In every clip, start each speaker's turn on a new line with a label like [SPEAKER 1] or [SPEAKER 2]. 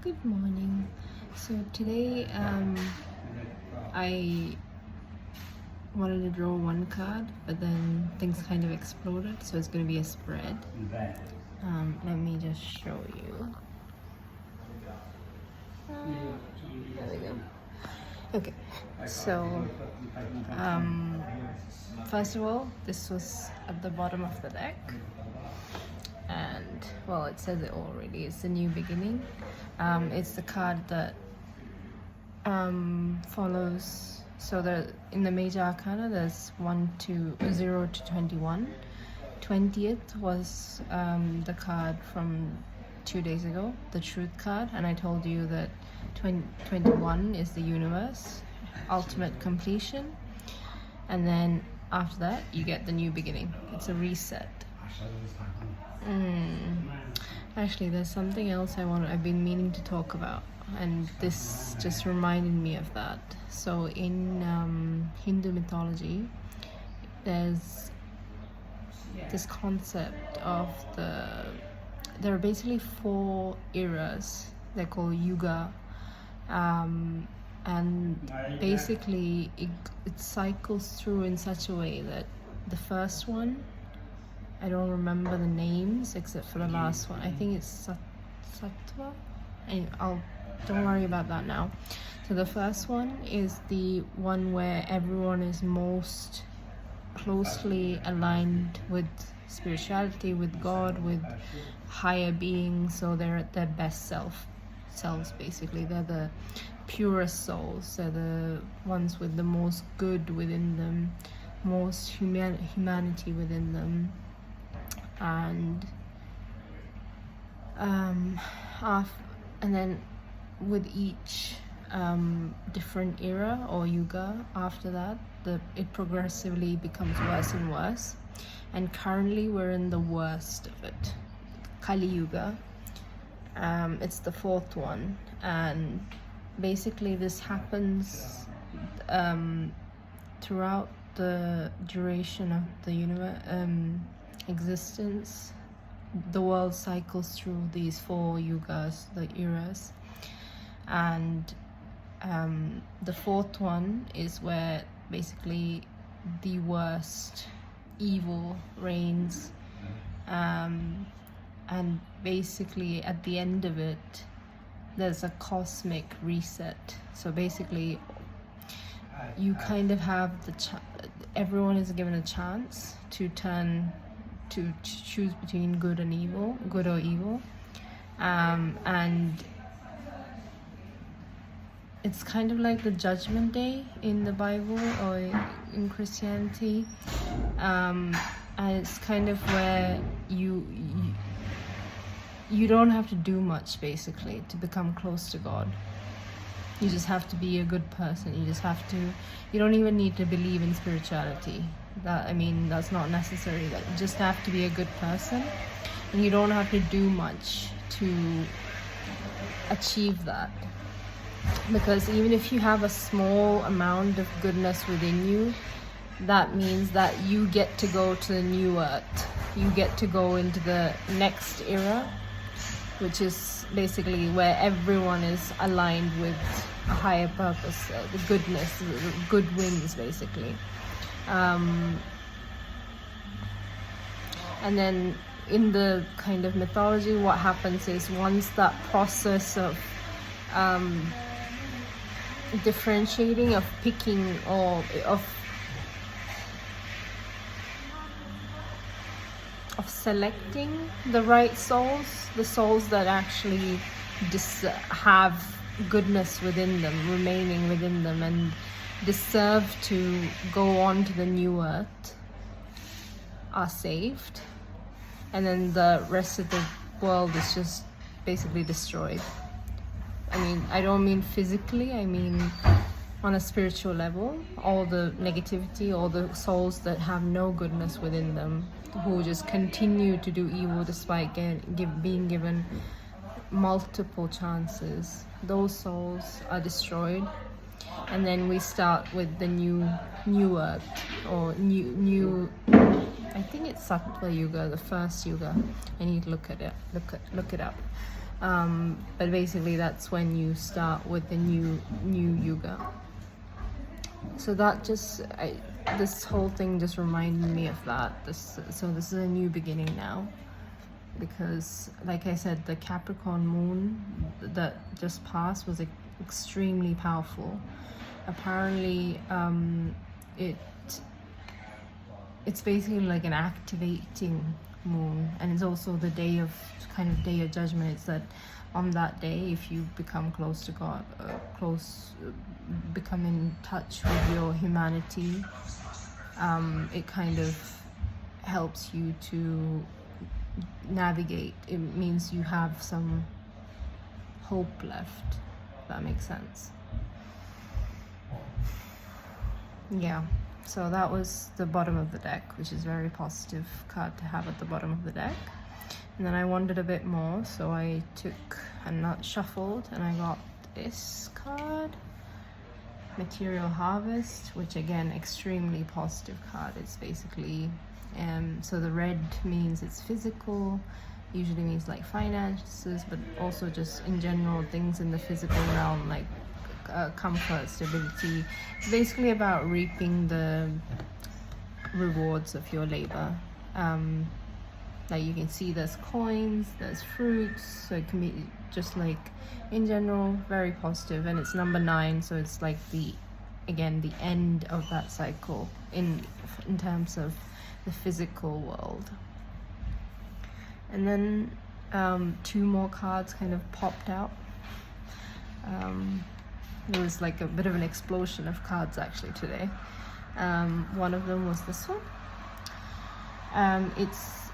[SPEAKER 1] Good morning. So today I wanted to draw one card, but then things kind of exploded, so it's going to be a spread. Let me just show you. There we go. Okay, so first of all, this was at the bottom of the deck, and well, it says it already. It's a new beginning. It's the card that follows. So in the major arcana, there's 0 to 21. 20th was the card from 2 days ago, the truth card, and I told you that 21 is the universe, ultimate completion, and then after that you get the new beginning. It's a reset. Actually, there's something else I've been meaning to talk about, and this just reminded me of that. So in Hindu mythology, there's this concept of there are basically 4 eras. They're called yuga, and basically it cycles through in such a way that the first one, I don't remember the names except for the last one. I think it's Sattva. Don't worry about that now. So the first one is the one where everyone is most closely aligned with spirituality, with God, with higher beings. So they're at their best selves basically. They're the purest souls. They're the ones with the most good within them, most humanity within them. And then with each different era or yuga after that, it progressively becomes worse and worse, and currently we're in the worst of it, Kali Yuga. It's the 4th one, and basically this happens throughout the duration of the universe existence. The world cycles through these 4 yugas, the eras, and the 4th one is where basically the worst evil reigns, and basically at the end of it there's a cosmic reset. So basically you kind of have everyone is given a chance to choose between good or evil, and it's kind of like the Judgment Day in the Bible or in Christianity, and it's kind of where you don't have to do much basically to become close to God. You just have to be a good person. You don't even need to believe in spirituality. That's not necessary. That you just have to be a good person, and you don't have to do much to achieve that. Because even if you have a small amount of goodness within you, that means that you get to go to the new earth. You get to go into the next era, which is basically where everyone is aligned with a higher purpose, the goodness, good wins basically. And then in the kind of mythology, what happens is once that process of differentiating, of picking, or of selecting the right souls, the souls that actually have goodness within them, remaining within them, and deserve to go on to the new earth, are saved, and then the rest of the world is just basically destroyed. I don't mean physically, I mean on a spiritual level. All the negativity, all the souls that have no goodness within them, who just continue to do evil despite being given multiple chances, those souls are destroyed. And then we start with the new earth, or new I think it's Sattva Yuga, the first yuga. I need to look it up. But basically that's when you start with the new yuga. So that just this whole thing just reminded me of that. So this is a new beginning now, because like I said, the Capricorn moon that just passed was extremely powerful. Apparently it's basically like an activating moon, and it's also the day of judgment. It's that on that day, if you become close to God, become in touch with your humanity, it kind of helps you to navigate. It means you have some hope left, if that makes sense. Yeah, so that was the bottom of the deck, which is a very positive card to have at the bottom of the deck. And then I wandered a bit more, so I took and not shuffled, and I got this card, Material Harvest, which again, extremely positive card. It's basically so the red means it's physical, usually means like finances, but also just in general things in the physical realm, like comfort, stability. It's basically about reaping the rewards of your labor. Like you can see there's coins, there's fruits, so it can be just like in general very positive. And it's number 9, so it's like the end of that cycle in terms of the physical world. And then 2 more cards kind of popped out. There was like a bit of an explosion of cards actually today. One of them was this one. It's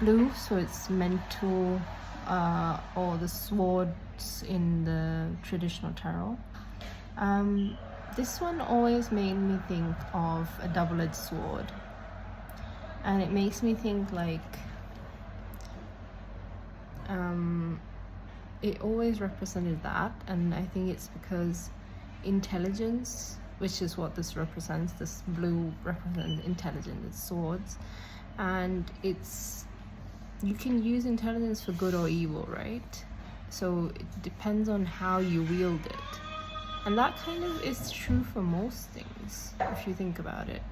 [SPEAKER 1] blue, so it's mental, or the swords in the traditional tarot. This one always made me think of a double-edged sword, and it makes me think like it always represented that. And I think it's because intelligence, which is what this represents, this blue represents intelligence, it's swords, and you can use intelligence for good or evil, right? So it depends on how you wield it, and that kind of is true for most things if you think about it.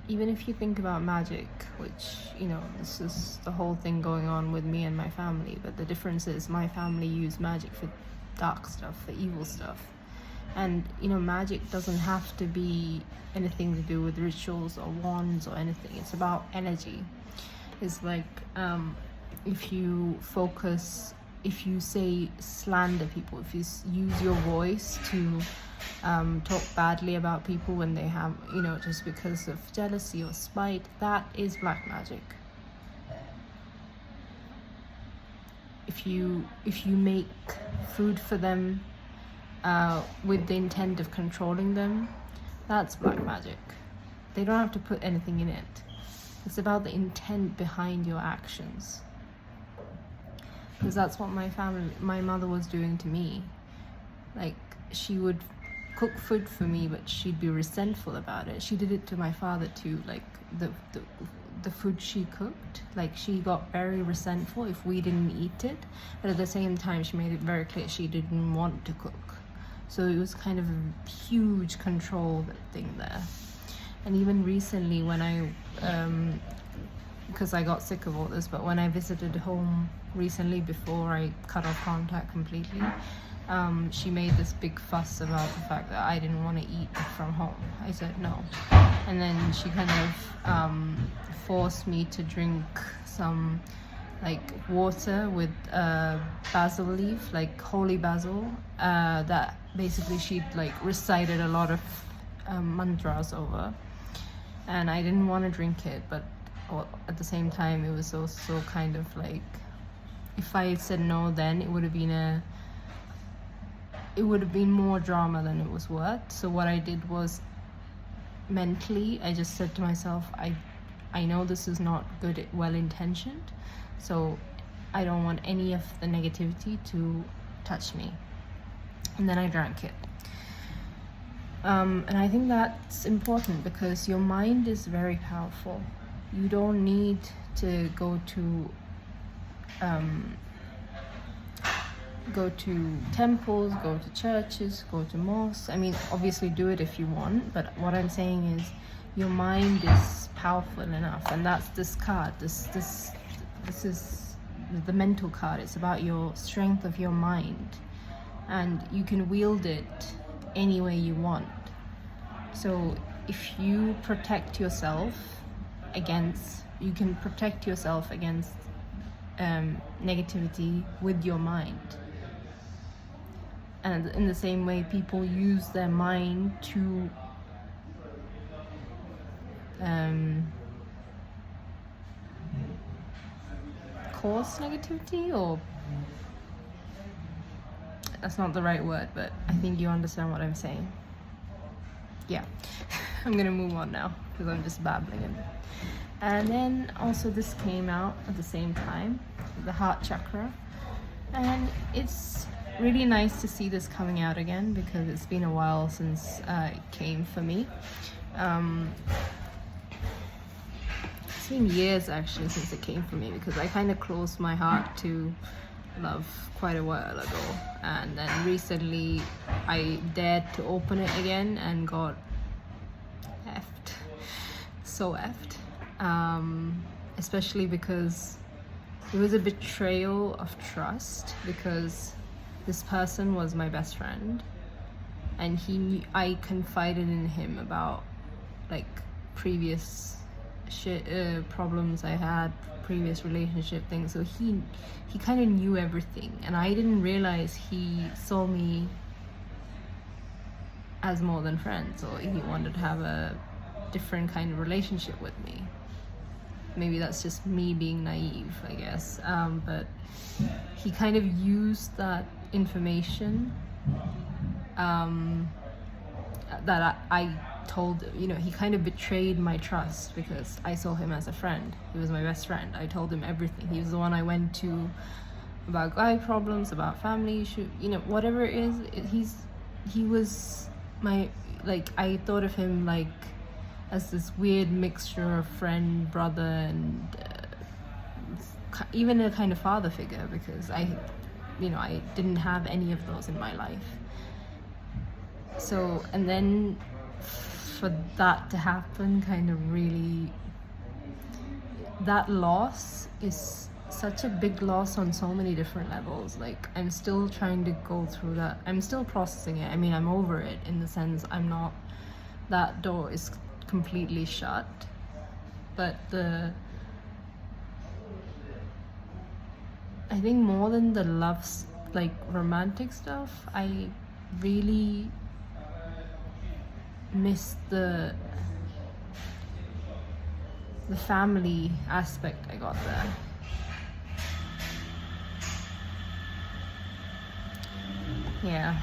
[SPEAKER 1] Even if you think about magic, which, you know, this is the whole thing going on with me and my family, but the difference is my family use magic for dark stuff, for evil stuff. And, you know, magic doesn't have to be anything to do with rituals or wands or anything. It's about energy. It's like if you say slander people, if you use your voice to talk badly about people when they have, you know, just because of jealousy or spite, that is black magic. If you make food for them with the intent of controlling them, that's black magic. They don't have to put anything in it. It's about the intent behind your actions. Because that's what my mother was doing to me. Like, she would cook food for me, but she'd be resentful about it. She did it to my father too. Like the food she cooked, like she got very resentful if we didn't eat it, but at the same time she made it very clear she didn't want to cook. So it was kind of a huge control thing there. And even recently when I because I got sick of all this, but when I visited home recently before I cut off contact completely, she made this big fuss about the fact that I didn't want to eat from home. I said no. And then she kind of forced me to drink some like water with basil leaf, like holy basil, that basically she'd like recited a lot of mantras over. And I didn't want to drink it, but at the same time it was also kind of like, if I said no then it would have been more drama than it was worth. So what I did was, mentally I just said to myself, I know this is not good, well intentioned, so I don't want any of the negativity to touch me. And then I drank it. And I think that's important because your mind is very powerful. You don't need to go to go to temples, go to churches, go to mosques. I mean, obviously do it if you want, but what I'm saying is your mind is powerful enough, and that's this card. This is the mental card. It's about your strength of your mind, and you can wield it any way you want. So if you protect yourself against, you can protect yourself against negativity with your mind. And in the same way, people use their mind to cause negativity, or that's not the right word, but I think you understand what I'm saying. Yeah. I'm gonna move on now because I'm just babbling. And then also this came out at the same time, the heart chakra, and it's really nice to see this coming out again because it's been a while since it came for me. It's been years actually since it came for me, because I kind of closed my heart to love quite a while ago, and then recently I dared to open it again and got effed, so effed, especially because it was a betrayal of trust, because this person was my best friend, and he knew, I confided in him about like previous problems I had, previous relationship things, so he kind of knew everything, and I didn't realize he saw me as more than friends, or he wanted to have a different kind of relationship with me. Maybe that's just me being naive, I guess, but he kind of used that information that I told, you know, he kind of betrayed my trust because I saw him as a friend. He was my best friend. I told him everything. He was the one I went to about guy problems, about family issues, you know, whatever it is. He was my, like, I thought of him like as this weird mixture of friend, brother, and even a kind of father figure, because I didn't have any of those in my life. So, and then for that to happen, kind of really, that loss is such a big loss on so many different levels. Like, I'm still trying to go through that. I'm still processing it. I mean, I'm over it in the sense I'm not, that door is completely shut, but I think more than the loves, like romantic stuff, I really miss the family aspect I got there. Yeah,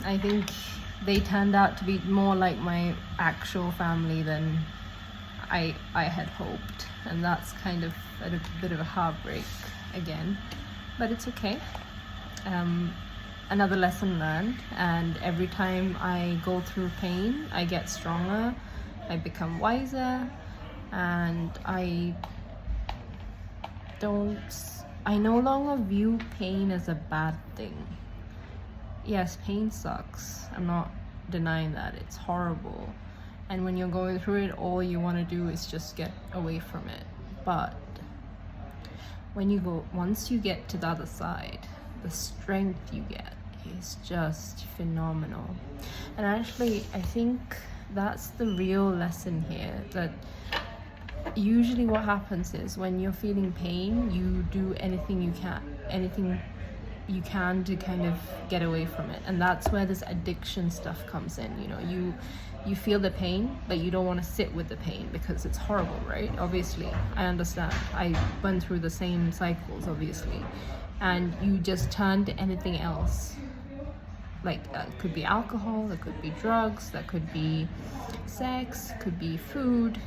[SPEAKER 1] I think they turned out to be more like my actual family than I had hoped, and that's kind of a bit of a heartbreak again, but it's okay. Another lesson learned, and every time I go through pain, I get stronger, I become wiser, and I no longer view pain as a bad thing. Yes, pain sucks. I'm not denying that. It's horrible. And when you're going through it, all you want to do is just get away from it. But once you get to the other side, the strength you get is just phenomenal. And actually, I think that's the real lesson here, that usually what happens is when you're feeling pain, you do anything you can to kind of get away from it. And that's where this addiction stuff comes in. You know, you feel the pain, but you don't want to sit with the pain because it's horrible, right? Obviously, I understand. I went through the same cycles, obviously. And you just turn to anything else. Like, it could be alcohol, it could be drugs, that could be sex, could be food,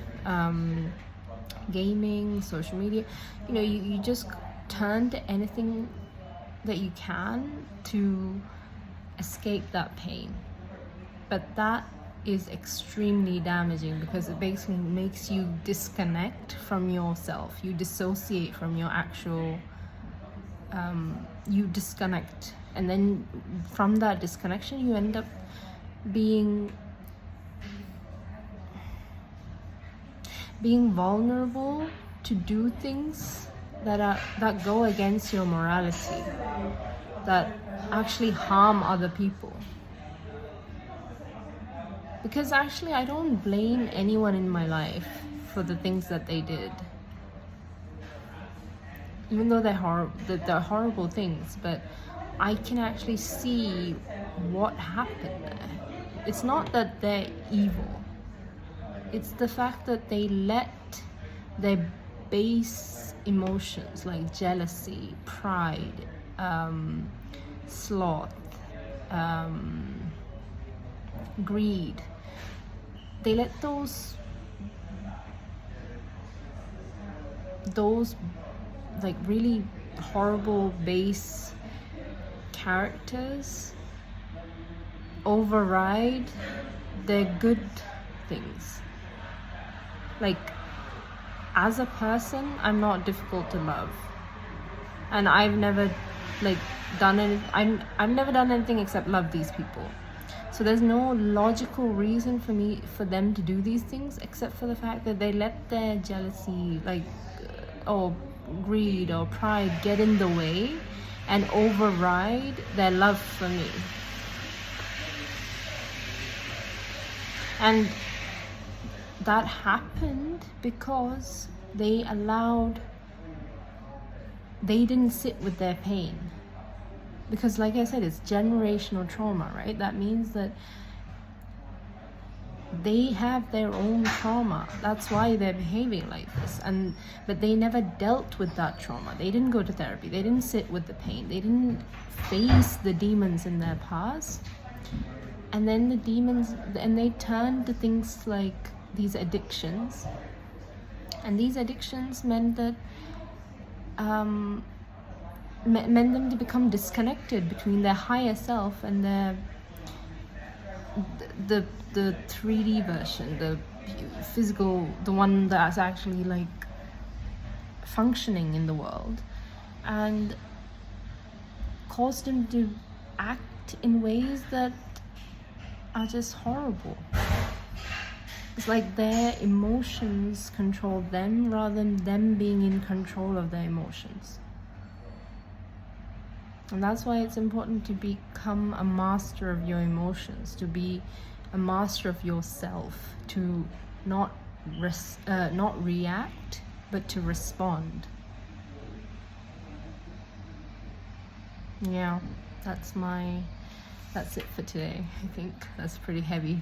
[SPEAKER 1] gaming, social media. You know, you just turn to anything that you can to escape that pain. But that is extremely damaging because it basically makes you disconnect from yourself. You dissociate from your actual you disconnect, and then from that disconnection you end up being vulnerable to do things that go against your morality, that actually harm other people. Because actually I don't blame anyone in my life for the things that they did, even though they're horrible things, but I can actually see what happened there. It's not that they're evil, it's the fact that they let their base emotions like jealousy, pride, sloth, greed, they let those like really horrible base characters override their good things. Like, as a person, I'm not difficult to love, and I've never done anything except love these people. So there's no logical reason for them to do these things, except for the fact that they let their jealousy, or greed or pride get in the way and override their love for me. And that happened because they didn't sit with their pain. Because like I said, it's generational trauma, right? That means that they have their own trauma. That's why they're behaving like this. But they never dealt with that trauma. They didn't go to therapy. They didn't sit with the pain. They didn't face the demons in their past. And then they turned to things like these addictions. And these addictions meant that meant them to become disconnected between their higher self and the 3D version, the physical, the one that's actually functioning in the world, and caused them to act in ways that are just horrible. It's like their emotions control them rather than them being in control of their emotions. And that's why it's important to become a master of your emotions, to be a master of yourself, to not react, but to respond. Yeah, that's it for today. I think that's pretty heavy.